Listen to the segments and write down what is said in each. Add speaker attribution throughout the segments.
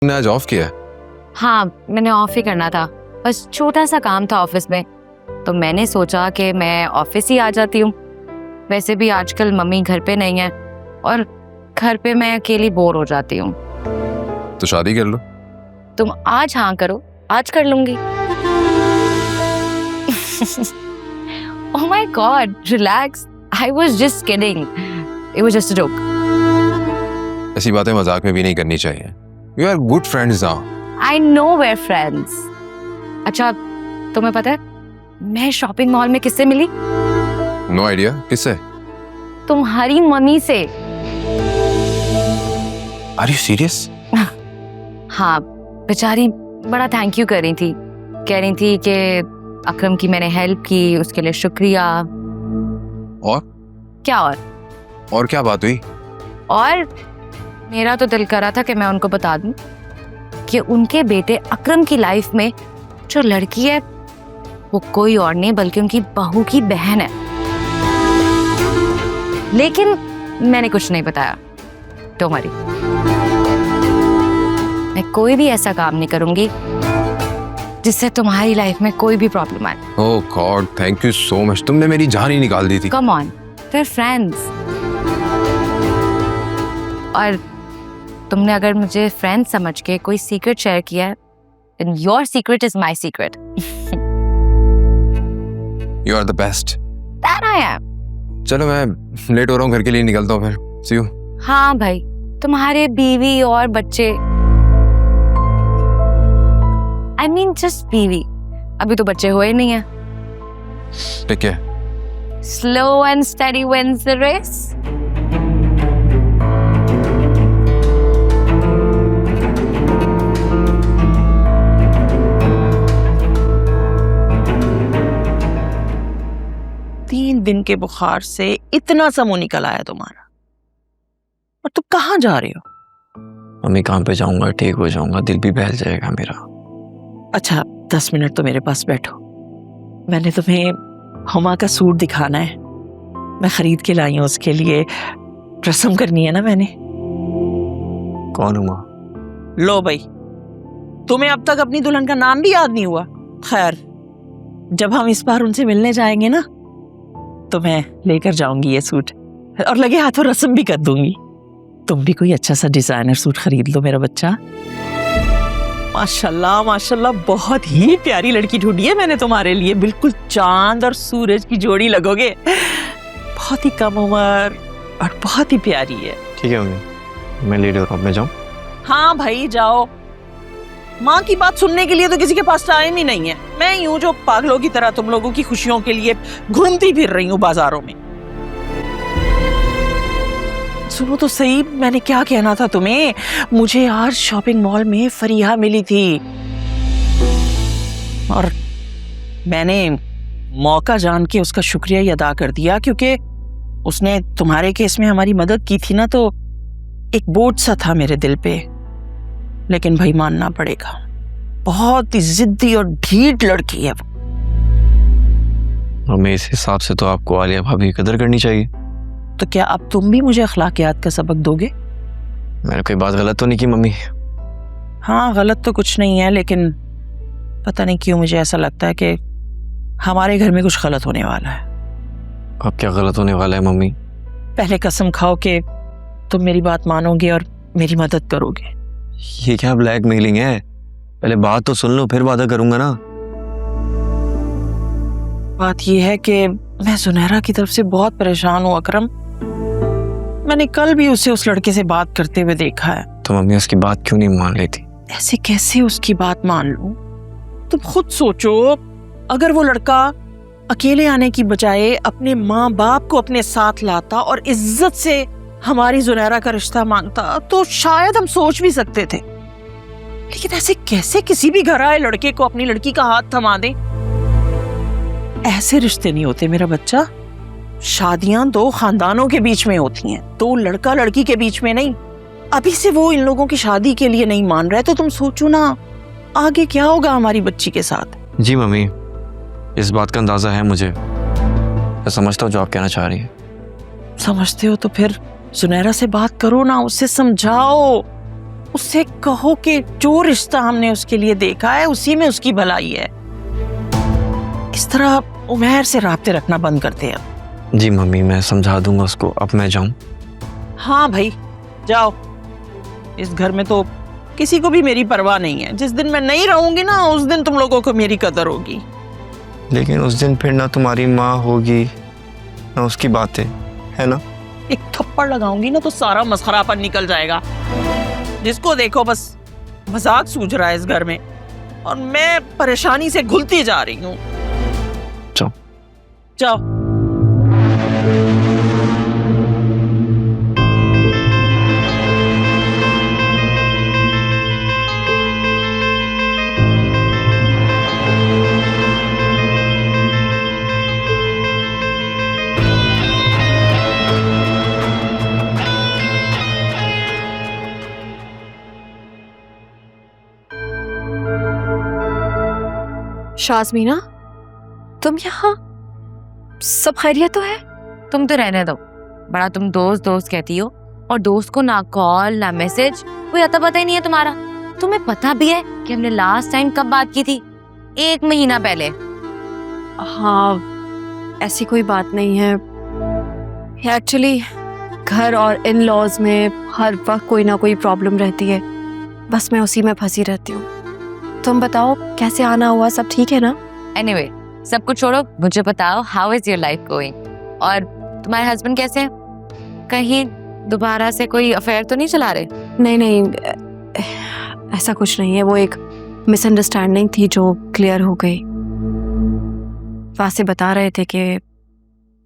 Speaker 1: तुमने आज ऑफ किया है?
Speaker 2: हाँ, मैंने ऑफ ही करना था, बस छोटा सा काम था ऑफिस में, तो मैंने सोचा कि मैं ऑफिस ही आ जाती हूँ। वैसे भी आजकल मम्मी घर पे नहीं है और घर पे मैं अकेली बोर हो जाती हूँ।
Speaker 1: तो शादी कर लो।
Speaker 2: तुम आज हाँ करो, आज कर लूंगी। Oh my God, relax. I was just kidding. It was just a joke.
Speaker 1: ऐसी बातें मजाक में भी नहीं करनी चाहिए। We are good friends now.
Speaker 2: I know we're friends. अच्छा, तुम्हें पता है मैं शॉपिंग मॉल में किससे मिली?
Speaker 1: No idea. किससे?
Speaker 2: तुम्हारी मम्मी से।
Speaker 1: Are you serious?
Speaker 2: हाँ, बेचारी बड़ा थैंक यू कर रही थी, कह रही थी कि अकरम की मैंने हेल्प की, उसके लिए शुक्रिया।
Speaker 1: और
Speaker 2: क्या
Speaker 1: और क्या बात हुई?
Speaker 2: और मेरा तो दिल कर रहा था कि मैं उनको बता दूं कि उनके बेटे अकरम की लाइफ में जो लड़की है वो कोई और नहीं बल्कि उनकी बहू की बहन है, लेकिन मैंने कुछ नहीं बताया। डोंट वरी, मैं कोई भी ऐसा काम नहीं करूंगी जिससे तुम्हारी लाइफ में कोई भी प्रॉब्लम आए।
Speaker 1: Oh God, thank you so much. तुमने मेरी जान ही निकाल दी थी।
Speaker 2: Come on, we're friends. और तुमने अगर मुझे फ्रेंड समझ के कोई सीक्रेट शेयर किया है, then your secret is my secret.
Speaker 1: You are the best.
Speaker 2: That I am.
Speaker 1: चलो मैं लेट हो रहा हूँ, घर के लिए निकलता हूँ फिर। See you.
Speaker 2: हाँ भाई, तुम्हारे बीवी और बच्चे, I mean just बीवी, अभी तो बच्चे हुए नहीं है।
Speaker 1: ठीक है।
Speaker 2: Slow and steady wins the race.
Speaker 3: तीन दिन के बुखार से इतना सा मुंह निकल आया तुम्हारा, और तुम कहाँ जा रहे हो?
Speaker 4: मम्मी काम पे जाऊंगा, ठीक हो जाऊंगा, दिल भी बहल जाएगा मेरा।
Speaker 3: अच्छा 10 मिनट तो मेरे पास बैठो, मैंने तुम्हें हुमा का सूट दिखाना है, मैं खरीद के लाई हूँ, उसके लिए रस्म करनी है ना मैंने।
Speaker 4: कौन हुमा?
Speaker 3: लो भाई, तुम्हें अब तक अपनी दुल्हन का नाम भी याद नहीं हुआ। खैर, जब हम इस बार उनसे मिलने जाएंगे ना तो मैं लेकर जाऊंगी ये सूट, और लगे हाथों रस्म भी कर दूंगी। तुम भी कोई अच्छा सा डिजाइनर सूट खरीद लो मेरा बच्चा। माशाल्लाह माशाल्लाह, बहुत ही प्यारी लड़की ढूंढी है मैंने तुम्हारे लिए, बिल्कुल चांद और सूरज की जोड़ी लगोगे। बहुत ही कम उम्र और बहुत ही प्यारी है।
Speaker 4: ठीक है मम्मी, मैं लेट हो रहा हूँ, मैं जाऊँ?
Speaker 3: हाँ भाई जाओ, माँ की बात सुनने के लिए तो किसी के पास टाइम ही नहीं है। मैं यूं जो पागलों की तरह तुम लोगों की खुशियों के लिए घूमती फिर रही हूँ बाजारों में। सुनो तो सही, मैंने क्या कहना था तुम्हें। मुझे आज शॉपिंग मॉल में फरीहा मिली थी और मैंने मौका जान के उसका शुक्रिया ही अदा कर दिया, क्योंकि उसने तुम्हारे केस में हमारी मदद की थी ना, तो एक बोझ सा था मेरे दिल पे। लेकिन भाई मानना पड़ेगा, बहुत ही जिद्दी और ढीठ लड़की है वो।
Speaker 4: मम्मी इस हिसाब से तो आपको आलिया भाभी की कदर करनी चाहिए।
Speaker 3: तो क्या अब तुम भी मुझे अखलाकियात का सबक दोगे?
Speaker 4: मैंने कोई बात गलत तो नहीं की मम्मी?
Speaker 3: हाँ, गलत तो कुछ नहीं है, लेकिन पता नहीं क्यों मुझे ऐसा लगता है कि हमारे घर में कुछ गलत होने वाला है।
Speaker 4: अब क्या गलत होने वाला है मम्मी?
Speaker 3: पहले कसम खाओ कि तुम मेरी बात मानोगे और मेरी मदद करोगे।
Speaker 4: ये क्या ब्लैकमेलिंग है? पहले बात तो सुन लो, फिर वादा करूंगा ना।
Speaker 3: बात ये है कि मैं सुनहरा की तरफ से बहुत परेशान हूँ अकरम। मैंने कल भी उसे उस लड़के से बात करते हुए देखा है।
Speaker 4: तो मम्मी उसकी बात क्यों नहीं मान रही थी?
Speaker 3: ऐसे कैसे उसकी बात मान लूं? तुम खुद सोचो, अगर वो लड़का अकेले आने की बजाय अपने माँ बाप को अपने साथ लाता और इज्जत से हमारी सुनहरा का रिश्ता मांगता तो शायद हम सोच भी सकते थे। लेकिन ऐसे कैसे किसी भी घर आए लड़के को अपनी लड़की का हाथ थमा दे? ऐसे रिश्ते नहीं होते मेरा बच्चा। शादियां दो खानदानों के बीच में होती हैं, तो लड़का लड़की के बीच में नहीं। अभी से वो इन लोगों की शादी के लिए नहीं मान रहे, तो तुम सोचो ना आगे क्या होगा हमारी बच्ची के साथ।
Speaker 4: जी मम्मी, इस बात का अंदाजा है मुझे। मैं समझता हूँ जो आप कहना चाह रही है।
Speaker 3: समझते हो तो फिर सुनहरा से बात करो ना, उससे समझाओ। उससे कहो कि जो रिश्ता हमने उसके लिए देखा है उसी में उसकी भलाई है। इस तरह उमैर से राब्ते रखना बंद करते हैं।
Speaker 4: जी मम्मी, मैं समझा दूंगा उसको। अब मैं जाऊं?
Speaker 3: हाँ भाई जाओ, इस घर में तो किसी को भी मेरी परवाह नहीं है। जिस दिन मैं नहीं रहूंगी ना, उस दिन तुम लोगों को मेरी कदर होगी।
Speaker 4: लेकिन उस दिन फिर ना तुम्हारी माँ होगी ना उसकी बातें, है ना?
Speaker 3: एक थप्पड़ लगाऊंगी ना तो सारा मसखरापन निकल जाएगा। जिसको देखो बस मजाक सूझ रहा है इस घर में, और मैं परेशानी से घुलती जा रही हूँ।
Speaker 4: जाओ।
Speaker 3: जाओ।
Speaker 5: शाज़मीना, तुम यहाँ? सब खैरियत तो है?
Speaker 2: तुम तो रहने दो, बड़ा तुम दोस्त दोस्त कहती हो, और दोस्त को ना कॉल ना मैसेज, कोई अता पता ही नहीं है तुम्हारा। तुम्हें पता भी है कि हमने लास्ट टाइम कब बात की थी? 1 महीना पहले।
Speaker 5: हाँ, ऐसी कोई बात नहीं है। एक्चुअली घर और इन लॉज में हर वक्त कोई ना कोई प्रॉब्लम रहती है, बस मैं उसी में फंसी रहती हूँ। तुम बताओ कैसे आना हुआ, सब ठीक है ना?
Speaker 2: एनीवे, सब कुछ छोड़ो, मुझे बताओ how is your life going, और तुम्हारे हस्बैंड कैसे हैं? कहीं दोबारा से कोई अफेयर तो नहीं चला रहे?
Speaker 5: नहीं नहीं, ऐसा कुछ नहीं है। वो एक मिसअंडरस्टैंडिंग थी जो क्लियर हो गई। वासे बता रहे थे कि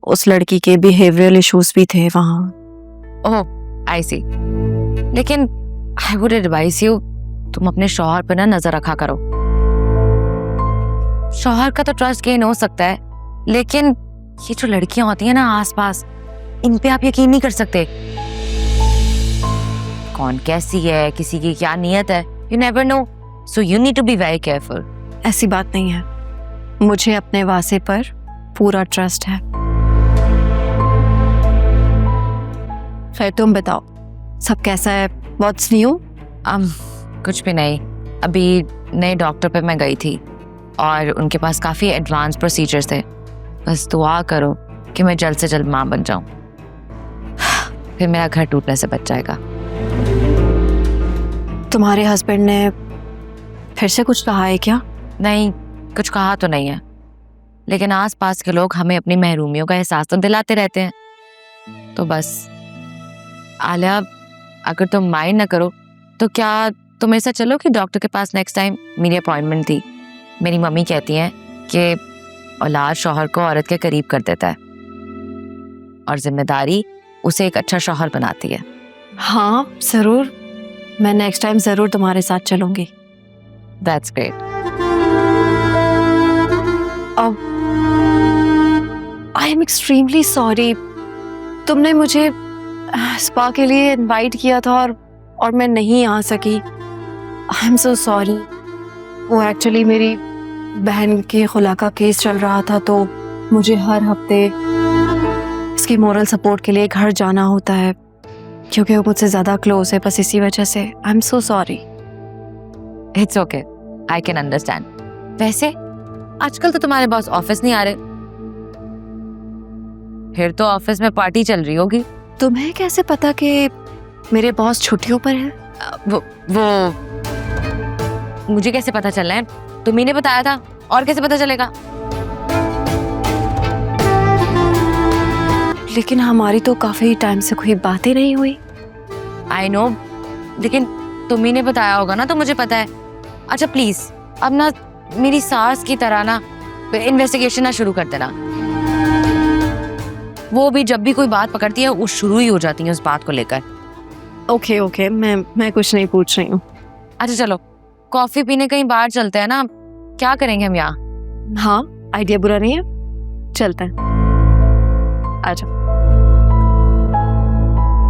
Speaker 5: उस लड़की के बिहेवियरल इश्यूज भी थे वहाँ।
Speaker 2: ओह आई सी। लेकिन आई वुड एडवाइस यू, तुम अपने शौहर पे ना नजर रखा करो। शौहर का तो ट्रस्ट गेन हो सकता है, लेकिन ये जो लड़कियां होती हैं ना आसपास, इन पे आप यकीन नहीं कर सकते। कौन कैसी है, किसी की क्या नीयत है, you never know, so you need to be very careful.
Speaker 5: ऐसी बात नहीं है, मुझे अपने वासे पर पूरा ट्रस्ट है। खैर तुम बताओ, सब कैसा है? What's new?
Speaker 2: कुछ भी नहीं, अभी नए डॉक्टर पे मैं गई थी और उनके पास काफ़ी एडवांस प्रोसीजर्स थे। बस दुआ करो कि मैं जल्द से जल्द माँ बन जाऊं, फिर मेरा घर टूटने से बच जाएगा।
Speaker 5: तुम्हारे हस्बैंड ने फिर से कुछ कहा है क्या?
Speaker 2: नहीं, कुछ कहा तो नहीं है, लेकिन आसपास के लोग हमें अपनी महरूमियों का एहसास तो दिलाते रहते हैं। तो बस आलिया, अगर तुम माइंड ना करो तो क्या तुम ऐसा चलो कि डॉक्टर के पास नेक्स्ट टाइम? मेरी अपॉइंटमेंट थी। मेरी मम्मी कहती हैं कि औलाद शौहर को औरत के करीब कर देता है और जिम्मेदारी उसे एक अच्छा शौहर बनाती है।
Speaker 5: हाँ ज़रूर, मैं नेक्स्ट टाइम ज़रूर तुम्हारे साथ चलूँगी।
Speaker 2: That's great.
Speaker 5: अब आई एम एक्सट्रीमली सॉरी, तुमने मुझे स्पा के लिए इनवाइट किया था और मैं नहीं आ सकी। I am so sorry. वो एक्चुअली मेरी बहन के खुला का केस चल रहा था, तो मुझे हर हफ्ते इसकी मोरल सपोर्ट के लिए घर जाना होता है, क्योंकि वो मुझसे ज़्यादा क्लोज है, बस इसी वजह से। I am so sorry.
Speaker 2: It's okay, I can understand. वैसे आजकल तो तुम्हारे बॉस ऑफिस नहीं आ रहे, फिर तो ऑफिस में पार्टी चल रही होगी।
Speaker 5: तुम्हें कैसे पता कि मेरे बॉस छुट्टियों पर हैं?
Speaker 2: वो मुझे कैसे पता चल रहा है? तुम्ही ने बताया था, और कैसे पता चलेगा?
Speaker 5: लेकिन हमारी तो काफी टाइम से कोई बातें नहीं हुई।
Speaker 2: आई नो, लेकिन तुम्ही ने बताया होगा ना, तो मुझे पता है। अच्छा प्लीज, अब ना मेरी सास की तरह ना इन्वेस्टिगेशन ना शुरू कर देना। वो भी जब भी कोई बात पकड़ती है, वो शुरू ही हो जाती है उस बात को लेकर।
Speaker 5: ओके ओके, मैं कुछ नहीं पूछ रही हूँ।
Speaker 2: अच्छा चलो, कॉफी पीने कहीं बाहर चलते हैं ना, क्या करेंगे हम यहाँ?
Speaker 5: हाँ, आइडिया बुरा नहीं है, चलते हैं। आजा।